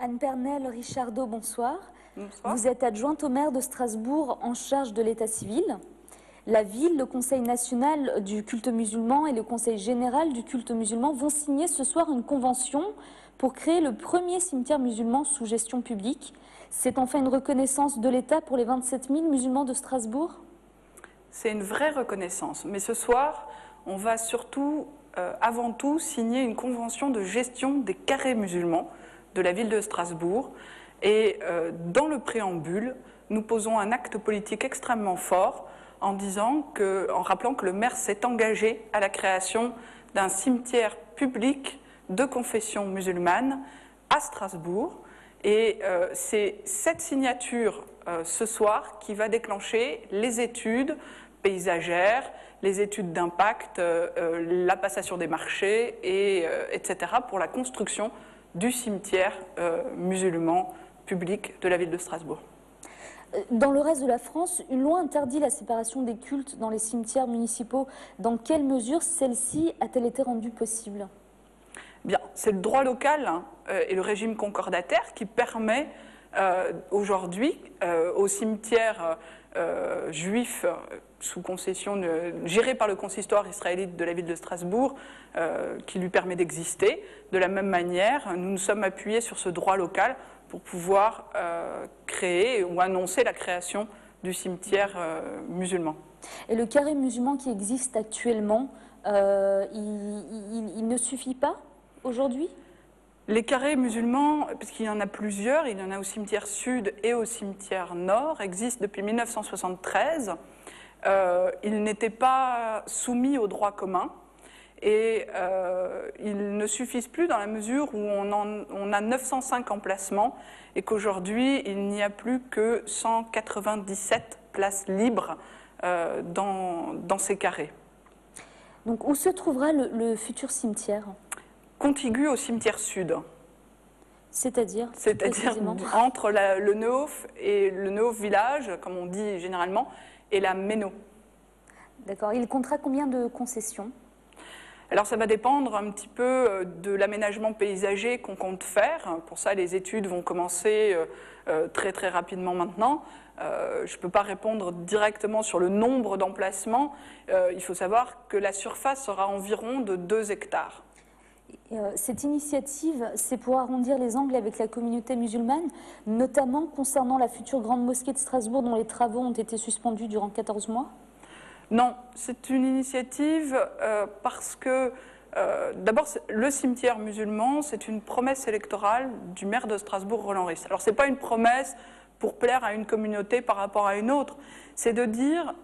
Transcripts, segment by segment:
Anne Pernelle Richardot, bonsoir. Bonsoir. Vous êtes adjointe au maire de Strasbourg en charge de l'état civil. La ville, le Conseil national du culte musulman et le Conseil général du culte musulman vont signer ce soir une convention pour créer le premier cimetière musulman sous gestion publique. C'est enfin une reconnaissance de l'État pour les 27 000 musulmans de Strasbourg? C'est une vraie reconnaissance. Mais ce soir, on va surtout, avant tout, signer une convention de gestion des carrés musulmans de la ville de Strasbourg. Et dans le préambule, nous posons un acte politique extrêmement fort en rappelant que le maire s'est engagé à la création d'un cimetière public de confession musulmane à Strasbourg. Et c'est cette signature ce soir qui va déclencher les études paysagères, les études d'impact, la passation des marchés, etc. pour la construction du cimetière musulman public de la ville de Strasbourg. Dans le reste de la France, une loi interdit la séparation des cultes dans les cimetières municipaux. Dans quelle mesure celle-ci a-t-elle été rendue possible? Bien, c'est le droit local et le régime concordataire qui permet aujourd'hui aux cimetières juifs sous concession gérés par le consistoire israélite de la ville de Strasbourg qui lui permet d'exister. De la même manière, nous nous sommes appuyés sur ce droit local pour pouvoir créer ou annoncer la création du cimetière musulman. Et le carré musulman qui existe actuellement, il ne suffit pas aujourd'hui? Les carrés musulmans, puisqu'il y en a plusieurs, il y en a au cimetière sud et au cimetière nord, existent depuis 1973. Ils n'étaient pas soumis au droit commun et ils ne suffisent plus dans la mesure où on a 905 emplacements et qu'aujourd'hui il n'y a plus que 197 places libres dans ces carrés. Donc où se trouvera le futur cimetière? Contigu au cimetière sud. C'est-à-dire entre le Neuf et le Neuf village, comme on dit généralement, et la Méno. D'accord. Il comptera combien de concessions? Alors ça va dépendre un petit peu de l'aménagement paysager qu'on compte faire. Pour ça, les études vont commencer très rapidement maintenant. Je ne peux pas répondre directement sur le nombre d'emplacements. Il faut savoir que la surface sera environ de 2 hectares. Cette initiative, c'est pour arrondir les angles avec la communauté musulmane, notamment concernant la future grande mosquée de Strasbourg dont les travaux ont été suspendus durant 14 mois? Non, c'est une initiative parce que, d'abord, le cimetière musulman, c'est une promesse électorale du maire de Strasbourg, Roland Ries. Alors, ce n'est pas une promesse pour plaire à une communauté par rapport à une autre, c'est de dire,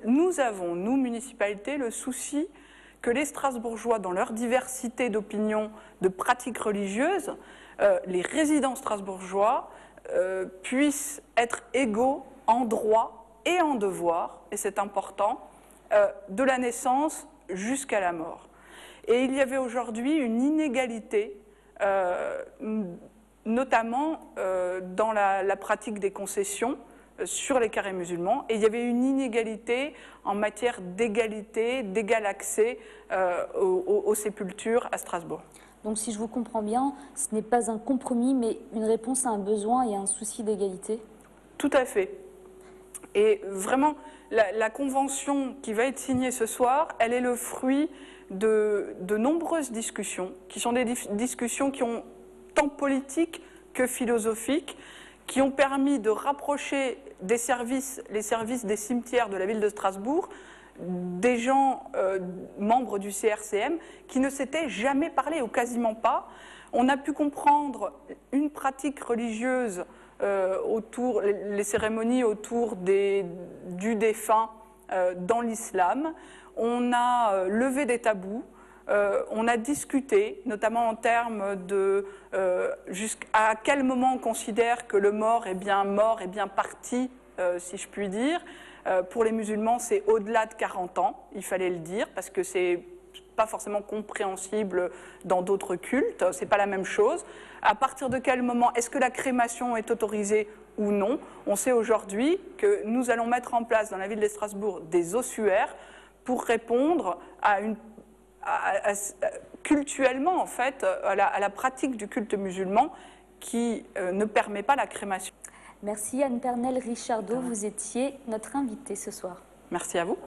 nous avons, nous, municipalités, le souci que les Strasbourgeois, dans leur diversité d'opinions, de pratiques religieuses, les résidents strasbourgeois puissent être égaux en droit et en devoir, et c'est important, de la naissance jusqu'à la mort. Et il y avait aujourd'hui une inégalité, notamment dans la pratique des concessions, sur les carrés musulmans, et il y avait une inégalité en matière d'égalité, d'égal accès aux sépultures à Strasbourg. Donc si je vous comprends bien, ce n'est pas un compromis, mais une réponse à un besoin et à un souci d'égalité? Tout à fait. Et vraiment, la convention qui va être signée ce soir, elle est le fruit de nombreuses discussions, qui sont des discussions qui ont tant politique que philosophique, qui ont permis de rapprocher les services des cimetières de la ville de Strasbourg, des gens membres du CRCM qui ne s'étaient jamais parlé ou quasiment pas. On a pu comprendre une pratique religieuse autour, les cérémonies autour du défunt dans l'islam. On a levé des tabous. On a discuté, notamment en termes de jusqu'à quel moment on considère que le mort est bien parti, si je puis dire. Pour les musulmans, c'est au-delà de 40 ans, il fallait le dire, parce que c'est pas forcément compréhensible dans d'autres cultes, c'est pas la même chose. À partir de quel moment est-ce que la crémation est autorisée ou non? On sait aujourd'hui que nous allons mettre en place dans la ville de Strasbourg des ossuaires pour répondre à cultuellement en fait à la pratique du culte musulman qui ne permet pas la crémation. Merci Anne Pernelle Richardot, vous étiez notre invitée ce soir. Merci à vous.